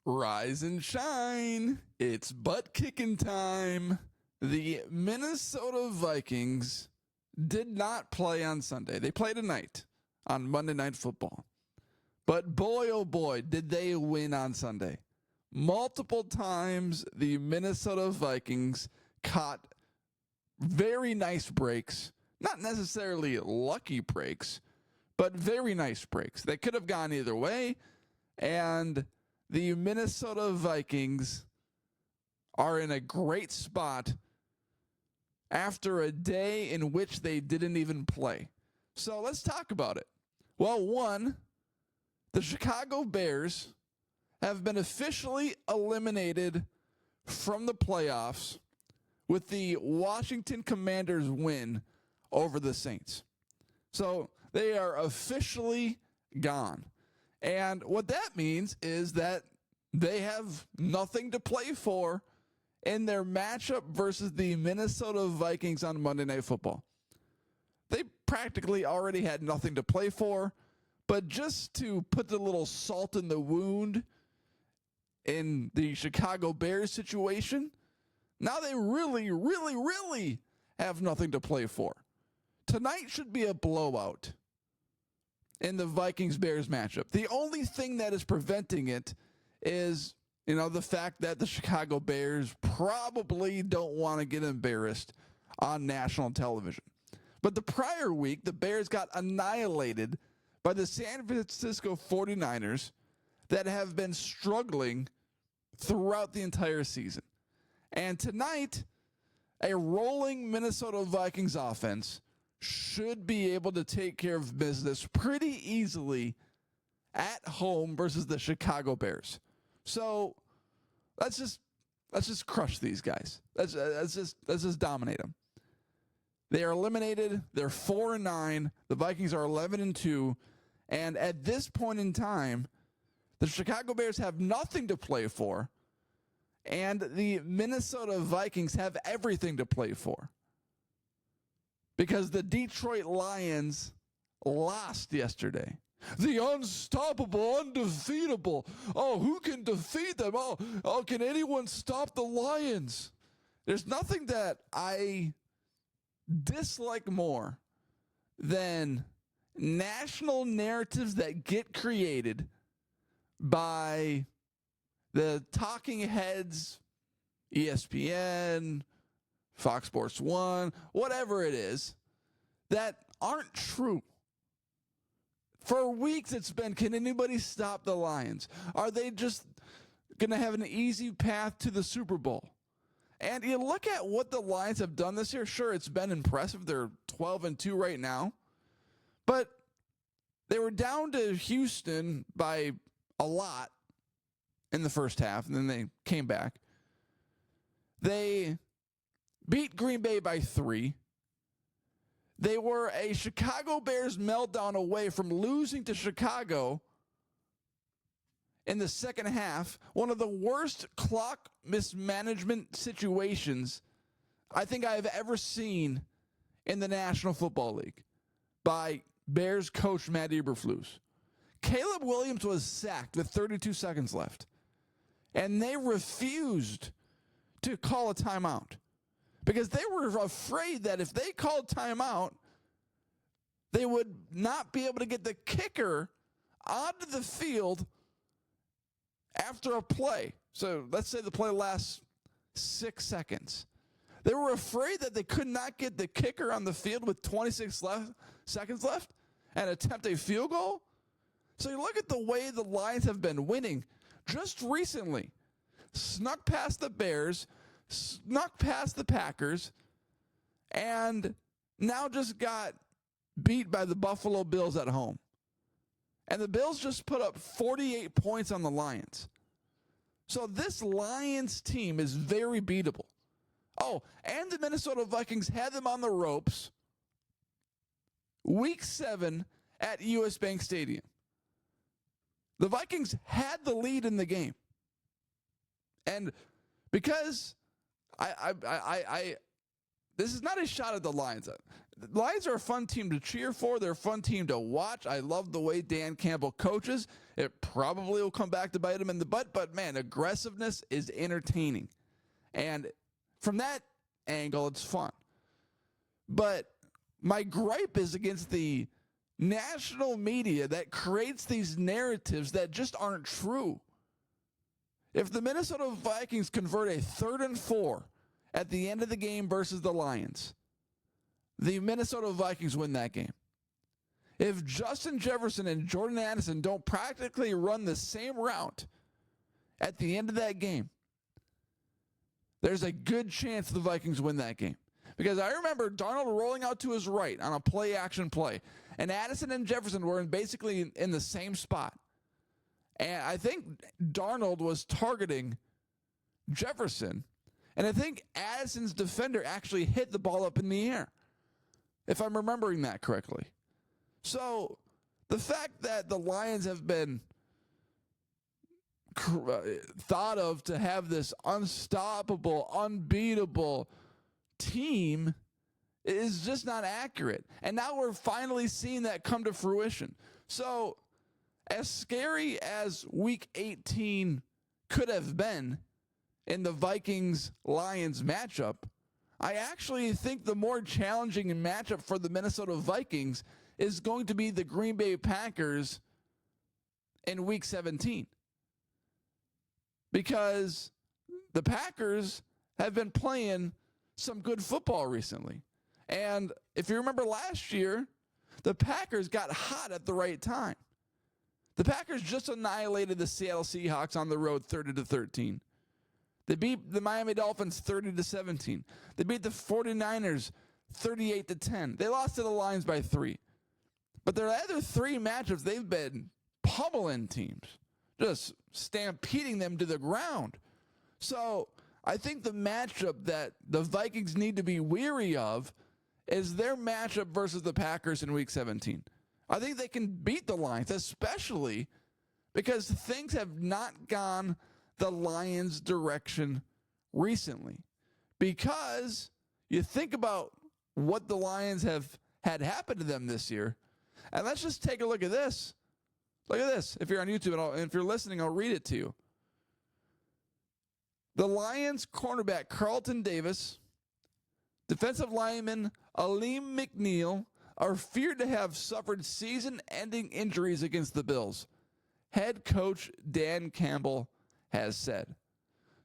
Rise and shine. It's butt kicking time. The Minnesota Vikings did not play on Sunday. They played tonight on Monday Night Football. But boy, oh boy, did they win on Sunday. Multiple times the Minnesota Vikings caught very nice breaks. Not necessarily lucky breaks, but very nice breaks. They could have gone either way. And the Minnesota Vikings are in a great spot after a day in which they didn't even play. So let's talk about it. Well, one, the Chicago Bears have been officially eliminated from the playoffs with the Washington Commanders win over the Saints. So they are officially gone. And what that means is that they have nothing to play for in their matchup versus the Minnesota Vikings on Monday Night Football. They practically already had nothing to play for, but just to put the little salt in the wound in the Chicago Bears situation, now they really have nothing to play for. Tonight should be a blowout in the Vikings-Bears matchup. The only thing that is preventing it is, the fact that the Chicago Bears probably don't want to get embarrassed on national television. But the prior week, the Bears got annihilated by the San Francisco 49ers that have been struggling throughout the entire season. And tonight, a rolling Minnesota Vikings offense should be able to take care of business pretty easily at home versus the Chicago Bears. So let's just crush these guys. Let's just dominate them. They are eliminated. They're 4-9. The Vikings are 11-2. And at this point in time, the Chicago Bears have nothing to play for, and the Minnesota Vikings have everything to play for. Because the Detroit Lions lost yesterday. The unstoppable, undefeatable. Oh, who can defeat them? Oh, can anyone stop the Lions? There's nothing that I dislike more than national narratives that get created by the talking heads, ESPN, Fox Sports 1, whatever it is, that aren't true. For weeks it's been, can anybody stop the Lions? Are they just going to have an easy path to the Super Bowl? And you look at what the Lions have done this year. Sure, it's been impressive. They're 12-2 right now. But they were down to Houston by a lot in the first half, and then they came back. They beat Green Bay by 3. They were a Chicago Bears meltdown away from losing to Chicago in the second half. One of the worst clock mismanagement situations I think I have ever seen in the National Football League by Bears coach Matt Eberflus. Caleb Williams was sacked with 32 seconds left, and they refused to call a timeout because they were afraid that if they called timeout, they would not be able to get the kicker onto the field after a play. So let's say the play lasts 6 seconds. They were afraid that they could not get the kicker on the field with 26 seconds left and attempt a field goal. So you look at the way the Lions have been winning just recently. Snuck past the Bears, snuck past the Packers, and now just got beat by the Buffalo Bills at home. And the Bills just put up 48 points on the Lions. So this Lions team is very beatable. Oh, and the Minnesota Vikings had them on the ropes Week 7 at US Bank Stadium. The Vikings had the lead in the game. And because I this is not a shot at the Lions. the Lions are a fun team to cheer for. They're a fun team to watch. I love the way Dan Campbell coaches. It probably will come back to bite him in the butt, but man, aggressiveness is entertaining. And from that angle, it's fun. But my gripe is against the national media that creates these narratives that just aren't true. If the Minnesota Vikings convert a 3rd and 4 at the end of the game versus the Lions, the Minnesota Vikings win that game. If Justin Jefferson and Jordan Addison don't practically run the same route at the end of that game, there's a good chance the Vikings win that game. Because I remember Darnold rolling out to his right on a play-action play, and Addison and Jefferson were basically in the same spot. And I think Darnold was targeting Jefferson, and I think Addison's defender actually hit the ball up in the air, if I'm remembering that correctly. So the fact that the Lions have been thought of to have this unstoppable, unbeatable team is just not accurate. And now we're finally seeing that come to fruition. So as scary as week 18 could have been in the Vikings-Lions matchup, I actually think the more challenging matchup for the Minnesota Vikings is going to be the Green Bay Packers in week 17. Because the Packers have been playing some good football recently. And if you remember last year, the Packers got hot at the right time. The Packers just annihilated the Seattle Seahawks on the road 30-13. They beat the Miami Dolphins 30-17. They beat the 49ers 38-10. They lost to the Lions by 3. But their other 3 matchups, they've been pummeling teams, just stampeding them to the ground. So I think the matchup that the Vikings need to be weary of is their matchup versus the Packers in week 17. I think they can beat the Lions, especially because things have not gone the Lions' direction recently. Because you think about what the Lions have had happen to them this year, and let's just take a look at this. Look at this. If you're on YouTube and if you're listening, I'll read it to you. The Lions cornerback Carlton Davis, defensive lineman Aleem McNeil are feared to have suffered season-ending injuries against the Bills, head coach Dan Campbell has said.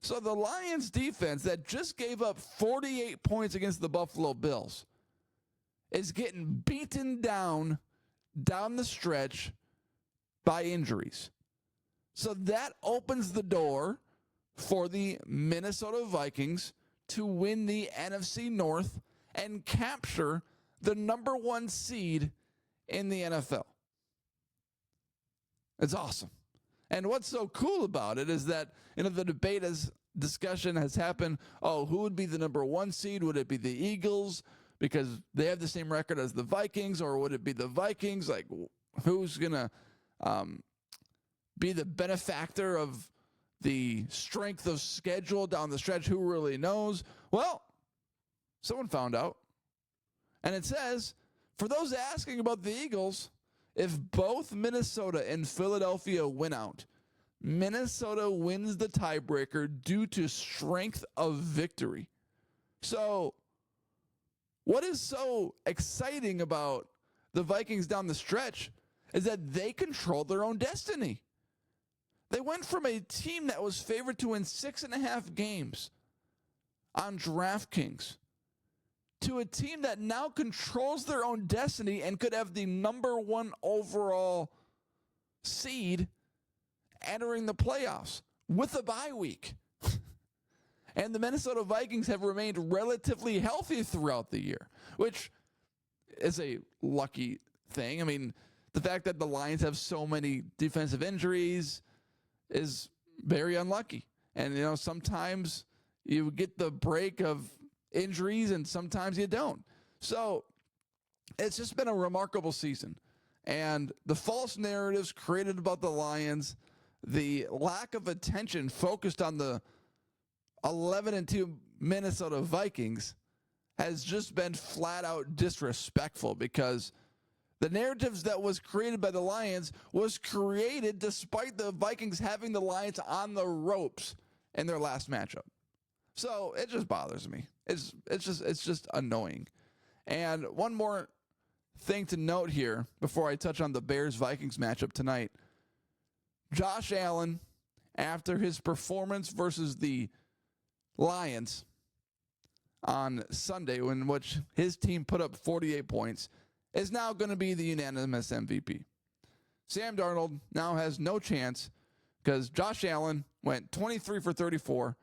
So the Lions defense that just gave up 48 points against the Buffalo Bills is getting beaten down the stretch by injuries. So that opens the door for the Minnesota Vikings to win the NFC North and capture the number 1 seed in the NFL. It's awesome. And what's so cool about it is that, the discussion has happened. Oh, who would be the number 1 seed? Would it be the Eagles because they have the same record as the Vikings, or would it be the Vikings? Like, who's going to be the benefactor of the strength of schedule down the stretch? Who really knows? Well, someone found out. And it says, for those asking about the Eagles, if both Minnesota and Philadelphia win out, Minnesota wins the tiebreaker due to strength of victory. So, what is so exciting about the Vikings down the stretch is that they control their own destiny. They went from a team that was favored to win 6.5 games on DraftKings to a team that now controls their own destiny and could have the number 1 overall seed entering the playoffs with a bye week. And the Minnesota Vikings have remained relatively healthy throughout the year, which is a lucky thing. I mean, the fact that the Lions have so many defensive injuries is very unlucky. And, sometimes you get the break of injuries and sometimes you don't. So it's just been a remarkable season. And the false narratives created about the Lions, the lack of attention focused on the 11-2 Minnesota Vikings has just been flat out disrespectful, because the narratives that was created by the Lions was created despite the Vikings having the Lions on the ropes in their last matchup. So it just bothers me. It's just annoying. And one more thing to note here before I touch on the Bears-Vikings matchup tonight. Josh Allen, after his performance versus the Lions on Sunday, in which his team put up 48 points, is now going to be the unanimous MVP. Sam Darnold now has no chance because Josh Allen went 23 for 34,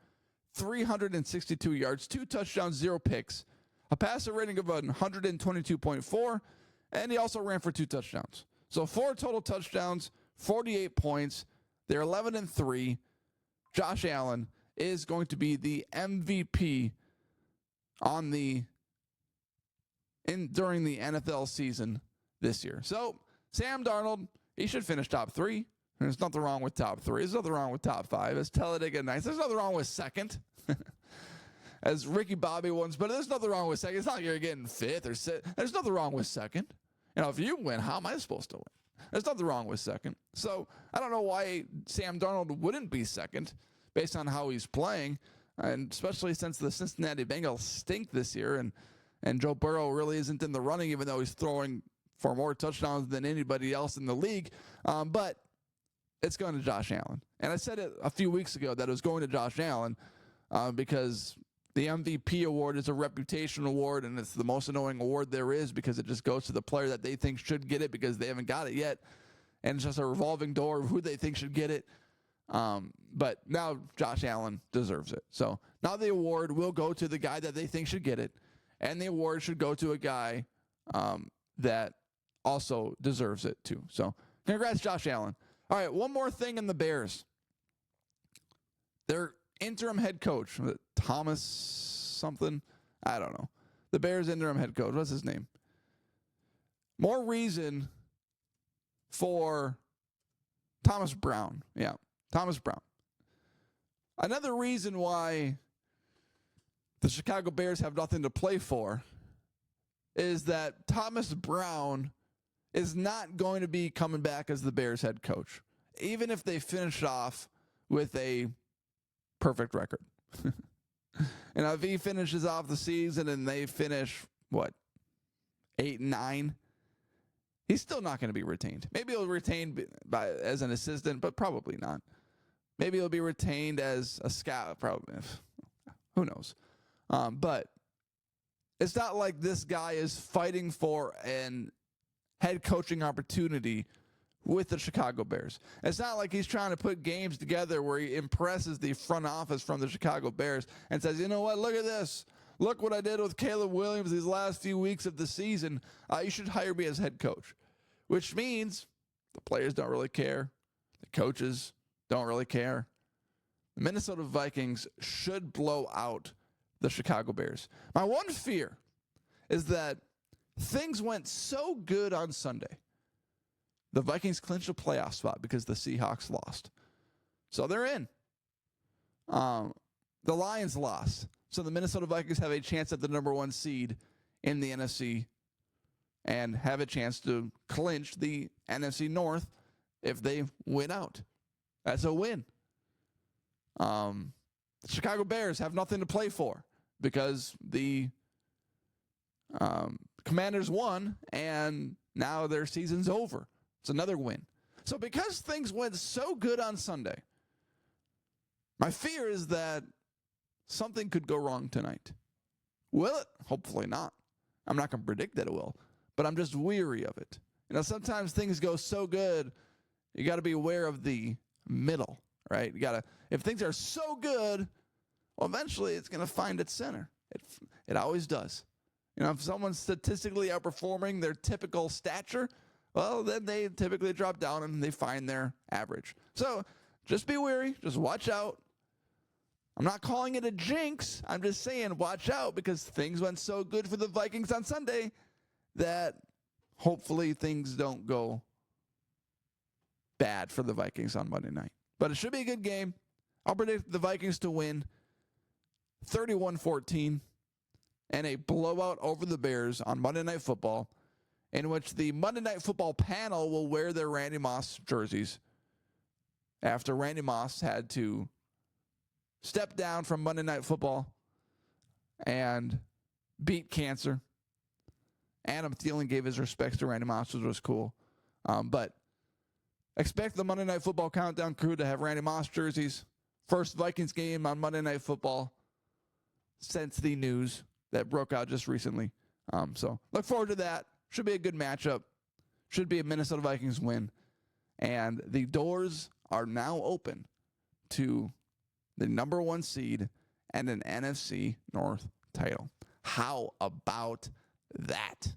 362 yards, 2 touchdowns, 0 picks, a passer rating of 122.4, and he also ran for 2 touchdowns. So 4 total touchdowns, 48 points. They're 11-3. Josh Allen is going to be the MVP during the NFL season this year. So Sam Darnold, he should finish top 3. There's nothing wrong with top 3. There's nothing wrong with top 5. As Talladega Nights, there's nothing wrong with second. As Ricky Bobby once, but there's nothing wrong with second. It's not like you're getting 5th or 6th. There's nothing wrong with second. If you win, how am I supposed to win? There's nothing wrong with second. So I don't know why Sam Darnold wouldn't be second based on how he's playing, and especially since the Cincinnati Bengals stink this year, and Joe Burrow really isn't in the running, even though he's throwing for more touchdowns than anybody else in the league. But it's going to Josh Allen. And I said it a few weeks ago that it was going to Josh Allen because the MVP award is a reputation award, and it's the most annoying award there is because it just goes to the player that they think should get it because they haven't got it yet. And it's just a revolving door of who they think should get it. But now Josh Allen deserves it. So now the award will go to the guy that they think should get it. And the award should go to a guy that also deserves it too. So congrats, Josh Allen. All right, one more thing in the Bears. Their interim head coach, Thomas something, I don't know. The Bears interim head coach, what's his name? More reason for Thomas Brown. Yeah, Thomas Brown. Another reason why the Chicago Bears have nothing to play for is that Thomas Brown is not going to be coming back as the Bears head coach, even if they finish off with a perfect record. If he finishes off the season and they finish, 8-9, he's still not going to be retained. Maybe he'll be retained as an assistant, but probably not. Maybe he'll be retained as a scout, probably. Who knows? But it's not like this guy is fighting for an head coaching opportunity with the Chicago Bears. It's not like he's trying to put games together where he impresses the front office from the Chicago Bears and says, you know what, look at this. Look what I did with Caleb Williams these last few weeks of the season. You should hire me as head coach, which means the players don't really care. The coaches don't really care. The Minnesota Vikings should blow out the Chicago Bears. My one fear is that things went so good on Sunday. The Vikings clinched a playoff spot because the Seahawks lost. So they're in. The Lions lost. So the Minnesota Vikings have a chance at the number 1 seed in the NFC and have a chance to clinch the NFC North if they win out. That's a win. The Chicago Bears have nothing to play for because the Commanders won, and now their season's over. It's another win. So because things went so good on Sunday, my fear is that something could go wrong tonight. Will it? Hopefully not. I'm not going to predict that it will, but I'm just weary of it. Sometimes things go so good, you got to be aware of the middle, right? If things are so good, well, eventually it's going to find its center. It always does. If someone's statistically outperforming their typical stature, well, then they typically drop down and they find their average. So just be wary. Just watch out. I'm not calling it a jinx. I'm just saying watch out because things went so good for the Vikings on Sunday that hopefully things don't go bad for the Vikings on Monday night. But it should be a good game. I'll predict the Vikings to win 31-14. in a blowout over the Bears on Monday Night Football, in which the Monday Night Football panel will wear their Randy Moss jerseys after Randy Moss had to step down from Monday Night Football and beat cancer. Adam Thielen gave his respects to Randy Moss, which was cool. But expect the Monday Night Football Countdown crew to have Randy Moss jerseys. First Vikings game on Monday Night Football since the news that broke out just recently. So look forward to that. Should be a good matchup. Should be a Minnesota Vikings win. And the doors are now open to the number 1 seed and an NFC North title. How about that?